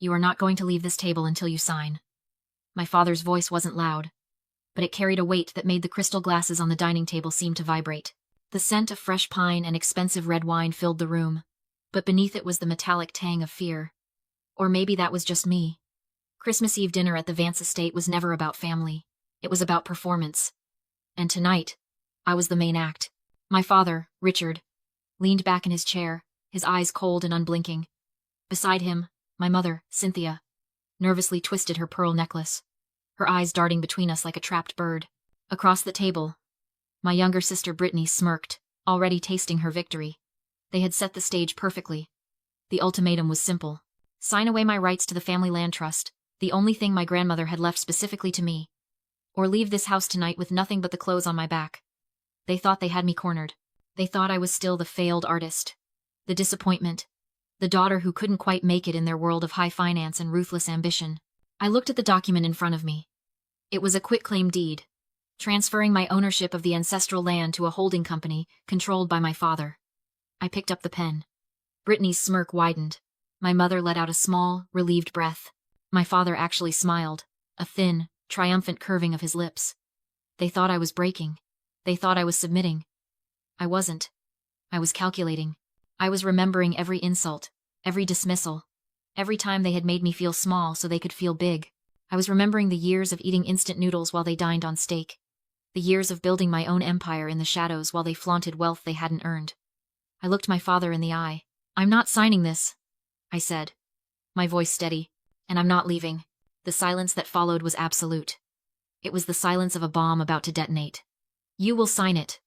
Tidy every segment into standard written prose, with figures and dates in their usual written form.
You are not going to leave this table until you sign. My father's voice wasn't loud, but it carried a weight that made the crystal glasses on the dining table seem to vibrate. The scent of fresh pine and expensive red wine filled the room, but beneath it was the metallic tang of fear. Or maybe that was just me. Christmas Eve dinner at the Vance estate was never about family. It was about performance. And tonight, I was the main act. My father, Richard, leaned back in his chair, his eyes cold and unblinking. Beside him, my mother, Cynthia, nervously twisted her pearl necklace, her eyes darting between us like a trapped bird. Across the table, my younger sister Brittany smirked, already tasting her victory. They had set the stage perfectly. The ultimatum was simple. Sign away my rights to the family land trust, the only thing my grandmother had left specifically to me, or leave this house tonight with nothing but the clothes on my back. They thought they had me cornered. They thought I was still the failed artist, the disappointment, the daughter who couldn't quite make it in their world of high finance and ruthless ambition. I looked at the document in front of me. It was a quitclaim deed, transferring my ownership of the ancestral land to a holding company controlled by my father. I picked up the pen. Brittany's smirk widened. My mother let out a small, relieved breath. My father actually smiled, a thin, triumphant curving of his lips. They thought I was breaking. They thought I was submitting. I wasn't. I was calculating. I was remembering every insult, every dismissal, every time they had made me feel small so they could feel big. I was remembering the years of eating instant noodles while they dined on steak, the years of building my own empire in the shadows while they flaunted wealth they hadn't earned. I looked my father in the eye. "I'm not signing this," I said, my voice steady, "and I'm not leaving." The silence that followed was absolute. It was the silence of a bomb about to detonate. "You will sign it,"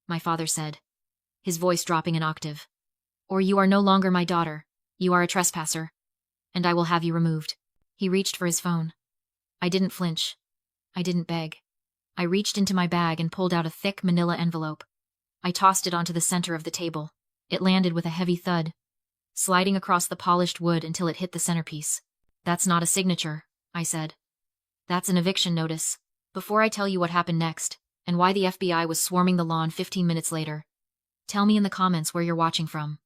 my father said, his voice dropping an octave. "Or you are no longer my daughter. You are a trespasser, and I will have you removed." He reached for his phone. I didn't flinch. I didn't beg. I reached into my bag and pulled out a thick manila envelope. I tossed it onto the center of the table. It landed with a heavy thud, sliding across the polished wood until it hit the centerpiece. "That's not a signature," I said. "That's an eviction notice." Before I tell you what happened next, and why the FBI was swarming the lawn 15 minutes later, tell me in the comments where you're watching from.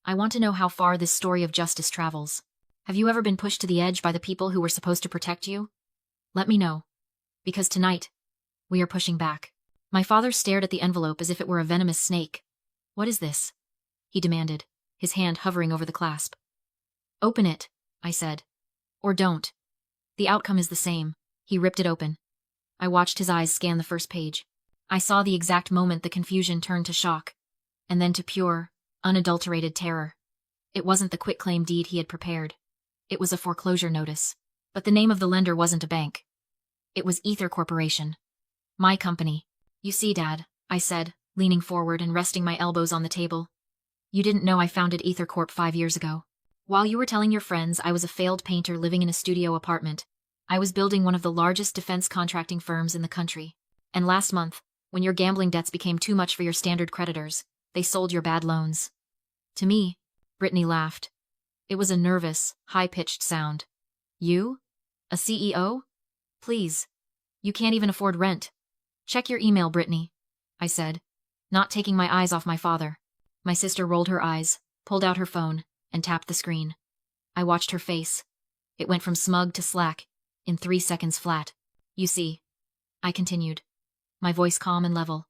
I want to know how far this story of justice travels. Have you ever been pushed to the edge by the people who were supposed to protect you? Let me know. Because tonight, we are pushing back. My father stared at the envelope as if it were a venomous snake. "What is this?" he demanded, his hand hovering over the clasp. "Open it," I said. "Or don't. The outcome is the same." He ripped it open. I watched his eyes scan the first page. I saw the exact moment the confusion turned to shock, and then to pure, unadulterated terror. It wasn't the quitclaim deed he had prepared. It was a foreclosure notice. But the name of the lender wasn't a bank. It was Ether Corporation. My company. "You see, Dad," I said, leaning forward and resting my elbows on the table. "You didn't know I founded Ether Corp 5 years ago. While you were telling your friends I was a failed painter living in a studio apartment, I was building one of the largest defense contracting firms in the country. And last month, when your gambling debts became too much for your standard creditors, they sold your bad loans." To me, Brittany laughed. It was a nervous, high-pitched sound. "You? A CEO? Please. You can't even afford rent. Check your email, Brittany," I said, not taking my eyes off my father. My sister rolled her eyes, pulled out her phone, and tapped the screen. I watched her face. It went from smug to slack, in 3 seconds flat. "You see," I continued, my voice calm and level.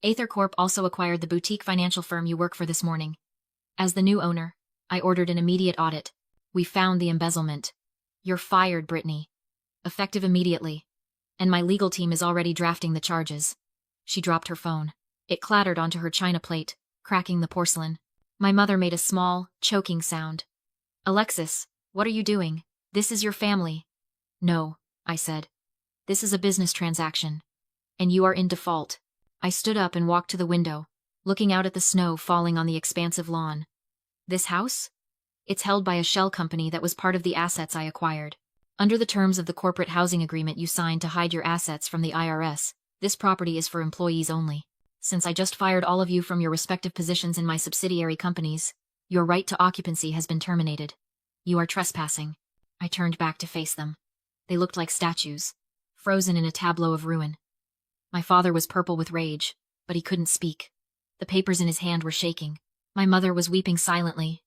"Aether Corp also acquired the boutique financial firm you work for this morning. As the new owner, I ordered an immediate audit. We found the embezzlement. You're fired, Brittany. Effective immediately. And my legal team is already drafting the charges." She dropped her phone. It clattered onto her china plate, cracking the porcelain. My mother made a small, choking sound. "Alexis, what are you doing? This is your family." "No," I said. "This is a business transaction. And you are in default." I stood up and walked to the window, looking out at the snow falling on the expansive lawn. "This house? It's held by a shell company that was part of the assets I acquired. Under the terms of the corporate housing agreement you signed to hide your assets from the IRS, this property is for employees only. Since I just fired all of you from your respective positions in my subsidiary companies, your right to occupancy has been terminated. You are trespassing." I turned back to face them. They looked like statues, frozen in a tableau of ruin. My father was purple with rage, but he couldn't speak. The papers in his hand were shaking. My mother was weeping silently,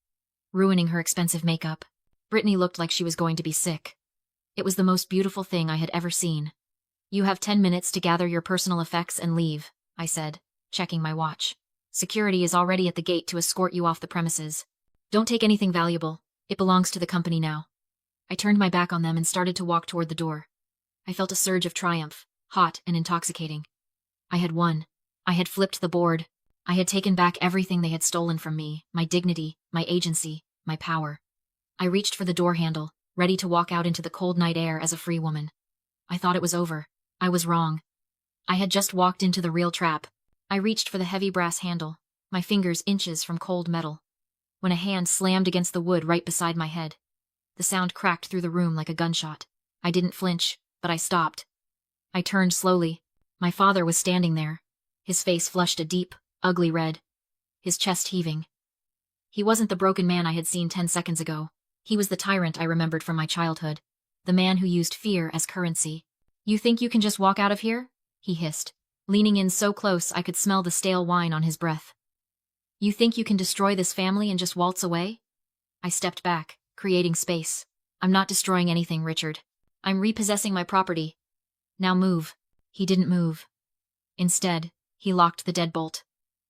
ruining her expensive makeup. Brittany looked like she was going to be sick. It was the most beautiful thing I had ever seen. You have 10 minutes to gather your personal effects and leave, I said, checking my watch. Security is already at the gate to escort you off the premises. Don't take anything valuable. It belongs to the company now. I turned my back on them and started to walk toward the door. I felt a surge of triumph, hot and intoxicating. I had won. I had flipped the board. I had taken back everything they had stolen from me, my dignity, my agency, my power. I reached for the door handle, ready to walk out into the cold night air as a free woman. I thought it was over. I was wrong. I had just walked into the real trap. I reached for the heavy brass handle, my fingers inches from cold metal, when a hand slammed against the wood right beside my head. The sound cracked through the room like a gunshot. I didn't flinch, but I stopped. I turned slowly. My father was standing there, his face flushed a deep, ugly red, his chest heaving. He wasn't the broken man I had seen 10 seconds ago. He was the tyrant I remembered from my childhood, the man who used fear as currency. You think you can just walk out of here? He hissed, leaning in so close I could smell the stale wine on his breath. You think you can destroy this family and just waltz away? I stepped back, creating space. I'm not destroying anything, Richard. I'm repossessing my property. Now move. He didn't move. Instead, he locked the deadbolt.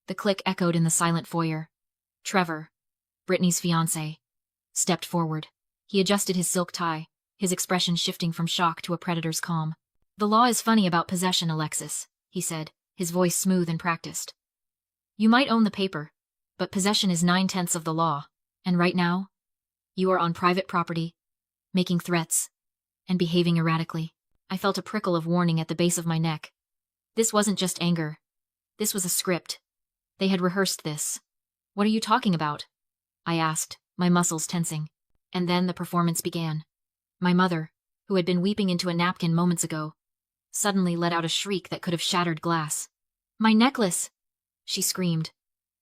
The click echoed in the silent foyer. Trevor, Brittany's fiancé, stepped forward. He adjusted his silk tie, his expression shifting from shock to a predator's calm. The law is funny about possession, Alexis, he said, his voice smooth and practiced. You might own the paper, but possession is 9/10 of the law, and right now, you are on private property, making threats, and behaving erratically. I felt a prickle of warning at the base of my neck. This wasn't just anger. This was a script. They had rehearsed this. What are you talking about? I asked, my muscles tensing. And then the performance began. My mother, who had been weeping into a napkin moments ago, suddenly let out a shriek that could have shattered glass. My necklace! She screamed,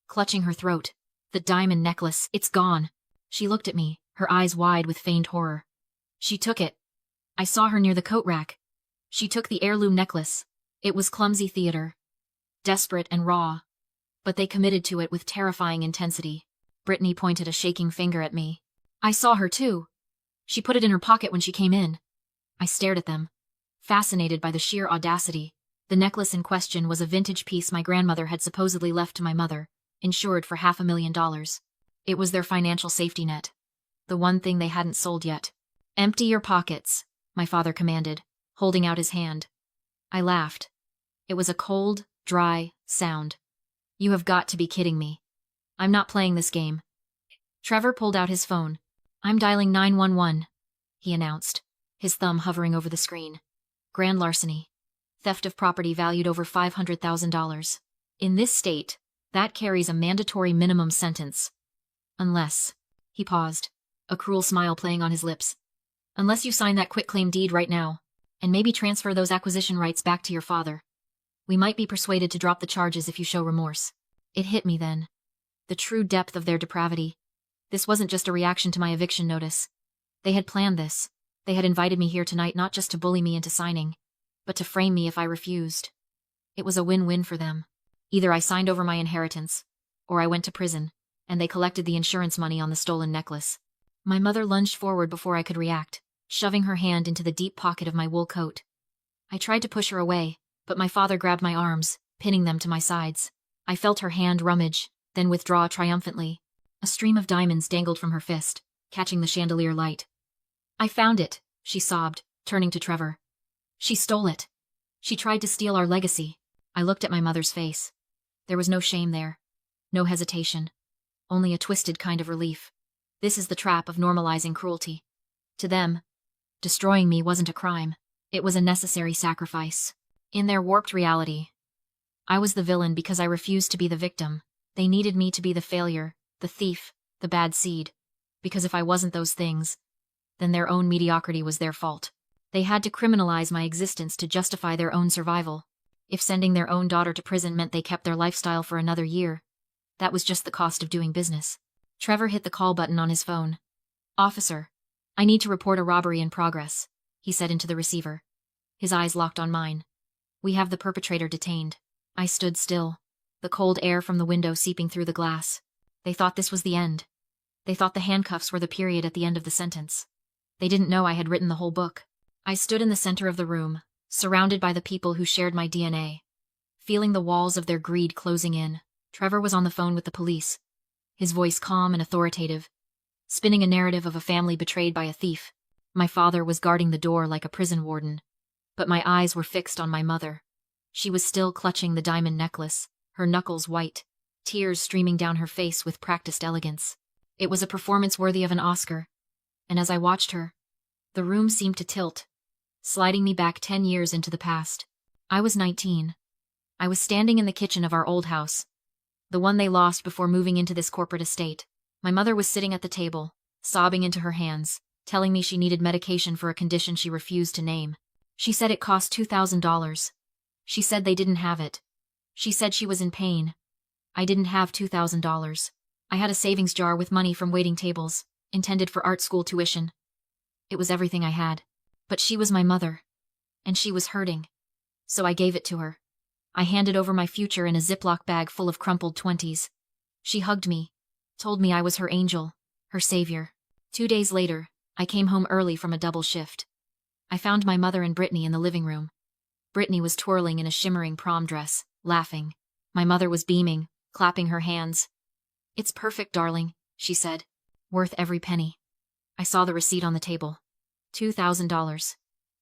clutching her throat. The diamond necklace, it's gone. She looked at me, her eyes wide with feigned horror. She took it. I saw her near the coat rack. She took the heirloom necklace. It was clumsy theater. Desperate and raw. But they committed to it with terrifying intensity. Brittany pointed a shaking finger at me. I saw her too. She put it in her pocket when she came in. I stared at them, fascinated by the sheer audacity. The necklace in question was a vintage piece my grandmother had supposedly left to my mother, insured for $500,000. It was their financial safety net. The one thing they hadn't sold yet. Empty your pockets, my father commanded, holding out his hand. I laughed. It was a cold, dry sound. You have got to be kidding me. I'm not playing this game. Trevor pulled out his phone. I'm dialing 911, he announced, his thumb hovering over the screen. Grand larceny. Theft of property valued over $500,000. In this state, that carries a mandatory minimum sentence. Unless, he paused, a cruel smile playing on his lips. Unless you sign that quitclaim deed right now, and maybe transfer those acquisition rights back to your father. We might be persuaded to drop the charges if you show remorse. It hit me then. The true depth of their depravity. This wasn't just a reaction to my eviction notice. They had planned this. They had invited me here tonight not just to bully me into signing, but to frame me if I refused. It was a win-win for them. Either I signed over my inheritance, or I went to prison, and they collected the insurance money on the stolen necklace. My mother lunged forward before I could react, shoving her hand into the deep pocket of my wool coat. I tried to push her away, but my father grabbed my arms, pinning them to my sides. I felt her hand rummage, then withdraw triumphantly. A stream of diamonds dangled from her fist, catching the chandelier light. I found it, she sobbed, turning to Trevor. She stole it. She tried to steal our legacy. I looked at my mother's face. There was no shame there. No hesitation. Only a twisted kind of relief. This is the trap of normalizing cruelty. To them, destroying me wasn't a crime. It was a necessary sacrifice. In their warped reality, I was the villain because I refused to be the victim. They needed me to be the failure, the thief, the bad seed. Because if I wasn't those things, then their own mediocrity was their fault. They had to criminalize my existence to justify their own survival. If sending their own daughter to prison meant they kept their lifestyle for another year, that was just the cost of doing business. Trevor hit the call button on his phone. Officer, I need to report a robbery in progress, he said into the receiver. His eyes locked on mine. We have the perpetrator detained. I stood still, the cold air from the window seeping through the glass. They thought this was the end. They thought the handcuffs were the period at the end of the sentence. They didn't know I had written the whole book. I stood in the center of the room, surrounded by the people who shared my DNA, feeling the walls of their greed closing in. Trevor was on the phone with the police, his voice calm and authoritative, spinning a narrative of a family betrayed by a thief. My father was guarding the door like a prison warden, but my eyes were fixed on my mother. She was still clutching the diamond necklace, her knuckles white, tears streaming down her face with practiced elegance. It was a performance worthy of an Oscar, and as I watched her, the room seemed to tilt, sliding me back 10 years into the past. I was 19. I was standing in the kitchen of our old house, the one they lost before moving into this corporate estate. My mother was sitting at the table, sobbing into her hands, telling me she needed medication for a condition she refused to name. She said it cost $2,000. She said they didn't have it. She said she was in pain. I didn't have $2,000. I had a savings jar with money from waiting tables, intended for art school tuition. It was everything I had. But she was my mother, and she was hurting. So I gave it to her. I handed over my future in a Ziploc bag full of crumpled 20s. She hugged me, told me I was her angel, her savior. 2 days later, I came home early from a double shift. I found my mother and Brittany in the living room. Brittany was twirling in a shimmering prom dress, laughing. My mother was beaming, clapping her hands. "It's perfect, darling," she said. "Worth every penny." I saw the receipt on the table. $2,000.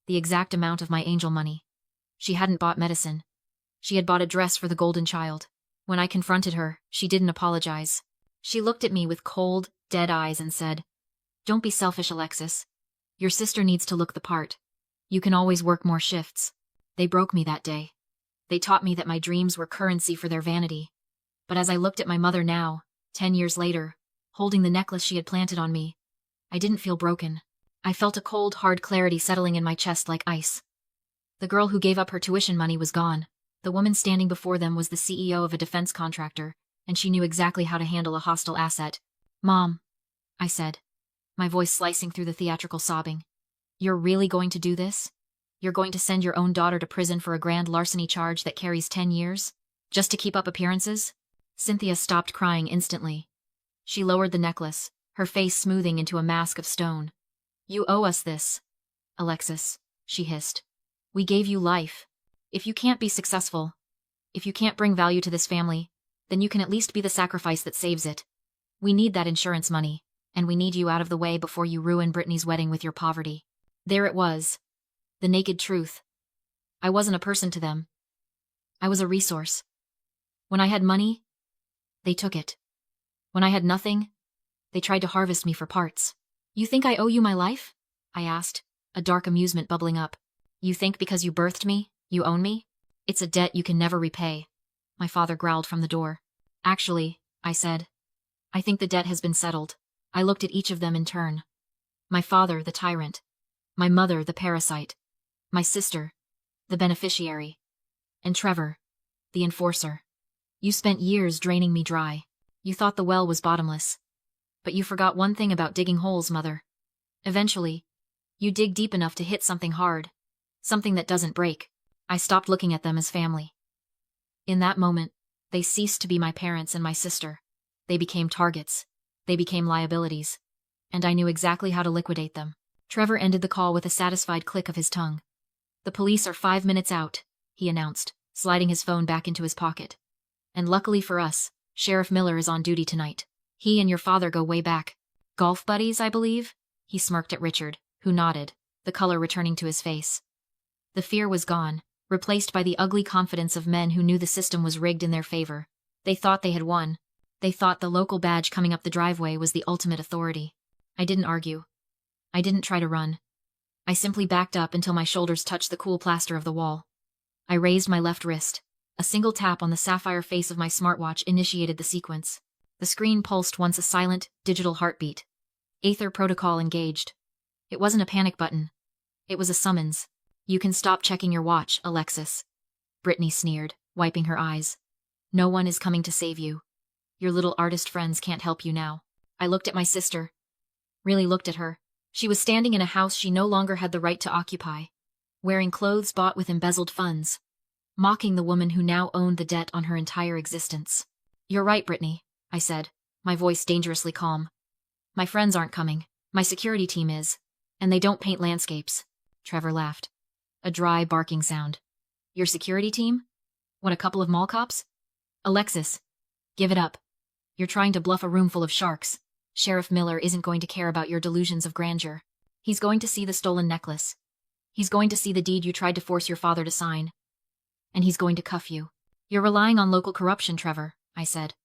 The exact amount of my angel money. She hadn't bought medicine. She had bought a dress for the golden child. When I confronted her, she didn't apologize. She looked at me with cold, dead eyes and said, "Don't be selfish, Alexis. Your sister needs to look the part. You can always work more shifts." They broke me that day. They taught me that my dreams were currency for their vanity. But as I looked at my mother now, 10 years later, holding the necklace she had planted on me, I didn't feel broken. I felt a cold, hard clarity settling in my chest like ice. The girl who gave up her tuition money was gone. The woman standing before them was the CEO of a defense contractor, and she knew exactly how to handle a hostile asset. "Mom," I said, my voice slicing through the theatrical sobbing. "You're really going to do this? You're going to send your own daughter to prison for a grand larceny charge that carries 10 years? Just to keep up appearances?" Cynthia stopped crying instantly. She lowered the necklace, her face smoothing into a mask of stone. "You owe us this, Alexis," she hissed. "We gave you life. If you can't be successful, if you can't bring value to this family, then you can at least be the sacrifice that saves it. We need that insurance money, and we need you out of the way before you ruin Brittany's wedding with your poverty." There it was. The naked truth. I wasn't a person to them. I was a resource. When I had money, they took it. When I had nothing, they tried to harvest me for parts. "You think I owe you my life?" I asked, a dark amusement bubbling up. "You think because you birthed me, you own me? It's a debt you can never repay." My father growled from the door. "Actually," I said, "I think the debt has been settled." I looked at each of them in turn. My father, the tyrant. My mother, the parasite. My sister, the beneficiary. And Trevor, the enforcer. "You spent years draining me dry. You thought the well was bottomless. But you forgot one thing about digging holes, Mother. Eventually, you dig deep enough to hit something hard. Something that doesn't break." I stopped looking at them as family. In that moment, they ceased to be my parents and my sister. They became targets. They became liabilities. And I knew exactly how to liquidate them. Trevor ended the call with a satisfied click of his tongue. "The police are 5 minutes out," he announced, sliding his phone back into his pocket. "And luckily for us, Sheriff Miller is on duty tonight. He and your father go way back. Golf buddies, I believe?" He smirked at Richard, who nodded, the color returning to his face. The fear was gone, replaced by the ugly confidence of men who knew the system was rigged in their favor. They thought they had won. They thought the local badge coming up the driveway was the ultimate authority. I didn't argue. I didn't try to run. I simply backed up until my shoulders touched the cool plaster of the wall. I raised my left wrist. A single tap on the sapphire face of my smartwatch initiated the sequence. The screen pulsed once a silent, digital heartbeat. Aether protocol engaged. It wasn't a panic button. It was a summons. "You can stop checking your watch, Alexis," Brittany sneered, wiping her eyes. "No one is coming to save you. Your little artist friends can't help you now." I looked at my sister. Really looked at her. She was standing in a house she no longer had the right to occupy, wearing clothes bought with embezzled funds, mocking the woman who now owned the debt on her entire existence. "You're right, Brittany," I said, my voice dangerously calm. My friends aren't coming. My security team is. And they don't paint landscapes. Trevor laughed. A dry, barking sound. Your security team? What, a couple of mall cops? Alexis. Give it up. You're trying to bluff a room full of sharks. Sheriff Miller isn't going to care about your delusions of grandeur. He's going to see the stolen necklace. He's going to see the deed you tried to force your father to sign. And he's going to cuff you. You're relying on local corruption, Trevor, I said.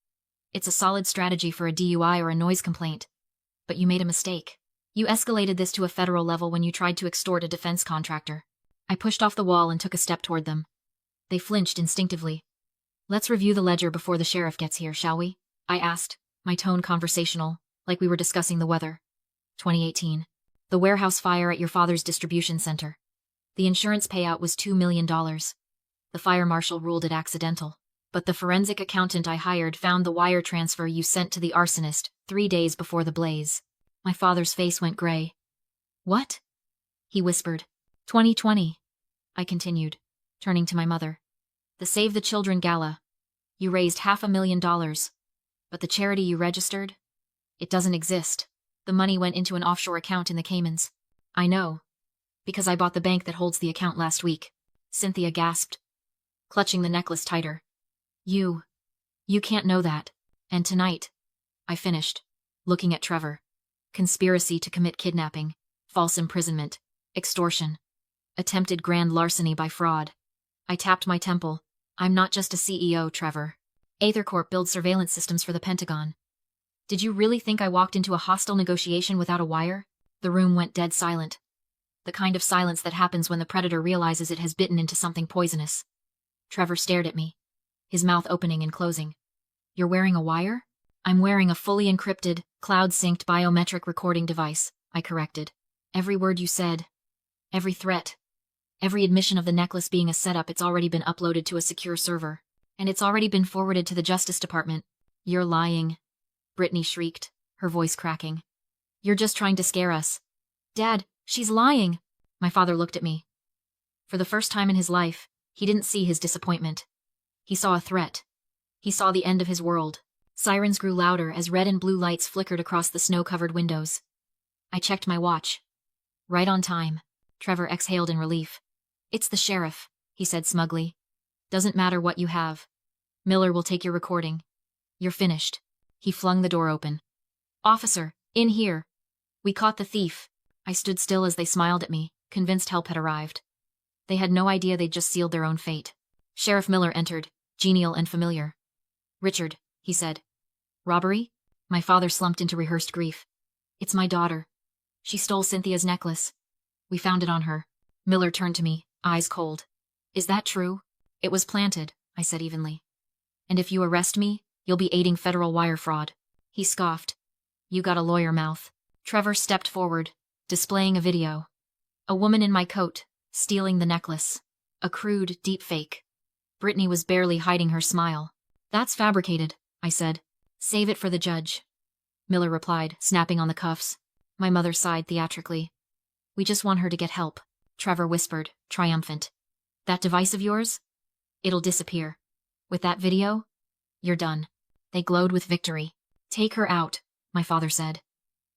It's a solid strategy for a DUI or a noise complaint. But you made a mistake. You escalated this to a federal level when you tried to extort a defense contractor. I pushed off the wall and took a step toward them. They flinched instinctively. Let's review the ledger before the sheriff gets here, shall we? I asked, my tone conversational, like we were discussing the weather. 2018. The warehouse fire at your father's distribution center. The insurance payout was $2 million. The fire marshal ruled it accidental. But the forensic accountant I hired found the wire transfer you sent to the arsonist 3 days before the blaze. My father's face went gray. What? He whispered. 2020. I continued, turning to my mother. The Save the Children Gala. You raised $500,000. But the charity you registered? It doesn't exist. The money went into an offshore account in the Caymans. I know. Because I bought the bank that holds the account last week. Cynthia gasped, clutching the necklace tighter. You can't know that. And tonight, I finished, looking at Trevor. Conspiracy to commit kidnapping, false imprisonment, extortion, attempted grand larceny by fraud. I tapped my temple. I'm not just a CEO, Trevor. AetherCorp builds surveillance systems for the Pentagon. Did you really think I walked into a hostile negotiation without a wire? The room went dead silent. The kind of silence that happens when the predator realizes it has bitten into something poisonous. Trevor stared at me, his mouth opening and closing. You're wearing a wire? I'm wearing a fully encrypted, cloud-synced biometric recording device, I corrected. Every word you said, every threat, every admission of the necklace being a setup, it's already been uploaded to a secure server. And it's already been forwarded to the Justice Department. You're lying, Brittany shrieked, her voice cracking. You're just trying to scare us. Dad, she's lying. My father looked at me. For the first time in his life, he didn't see his disappointment. He saw a threat. He saw the end of his world. Sirens grew louder as red and blue lights flickered across the snow-covered windows. I checked my watch. Right on time. Trevor exhaled in relief. It's the sheriff, he said smugly. Doesn't matter what you have. Miller will take your recording. You're finished. He flung the door open. Officer, in here. We caught the thief. I stood still as they smiled at me, convinced help had arrived. They had no idea they'd just sealed their own fate. Sheriff Miller entered, genial and familiar. Richard, he said. Robbery? My father slumped into rehearsed grief. It's my daughter. She stole Cynthia's necklace. We found it on her. Miller turned to me, eyes cold. Is that true? It was planted, I said evenly. And if you arrest me, you'll be aiding federal wire fraud. He scoffed. You got a lawyer mouth. Trevor stepped forward, displaying a video. A woman in my coat, stealing the necklace. A crude, deep fake. Brittany was barely hiding her smile. That's fabricated, I said. Save it for the judge. Miller replied, snapping on the cuffs. My mother sighed theatrically. We just want her to get help, Trevor whispered, triumphant. That device of yours? It'll disappear. With that video, you're done. They glowed with victory. Take her out, my father said.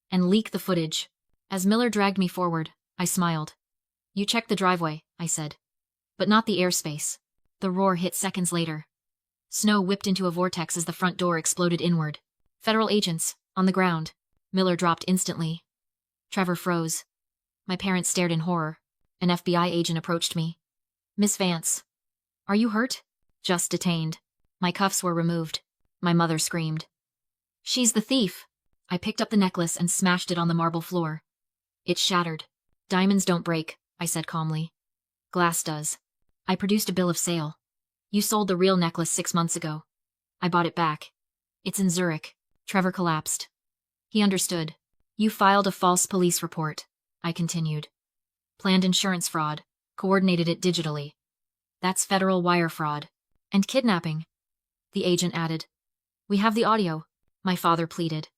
And leak the footage. As Miller dragged me forward, I smiled. You checked the driveway, I said. But not the airspace. The roar hit seconds later. Snow whipped into a vortex as the front door exploded inward. Federal agents, on the ground. Miller dropped instantly. Trevor froze. My parents stared in horror. An FBI agent approached me. Miss Vance. Are you hurt? Just detained. My cuffs were removed. My mother screamed. She's the thief. I picked up the necklace and smashed it on the marble floor. It shattered. Diamonds don't break, I said calmly. Glass does. I produced a bill of sale. You sold the real necklace 6 months ago. I bought it back. It's in Zurich. Trevor collapsed. He understood. You filed a false police report, I continued. Planned insurance fraud. Coordinated it digitally. That's federal wire fraud. And kidnapping. The agent added. We have the audio, my father pleaded.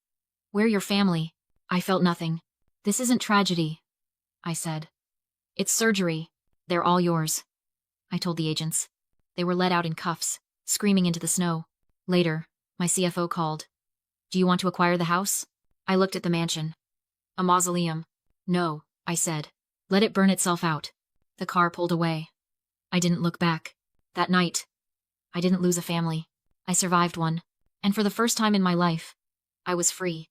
We're your family. I felt nothing. This isn't tragedy, I said. It's surgery. They're all yours. I told the agents. They were let out in cuffs, screaming into the snow. Later, my CFO called. Do you want to acquire the house? I looked at the mansion. A mausoleum. No, I said. Let it burn itself out. The car pulled away. I didn't look back. That night, I didn't lose a family. I survived one. And for the first time in my life, I was free.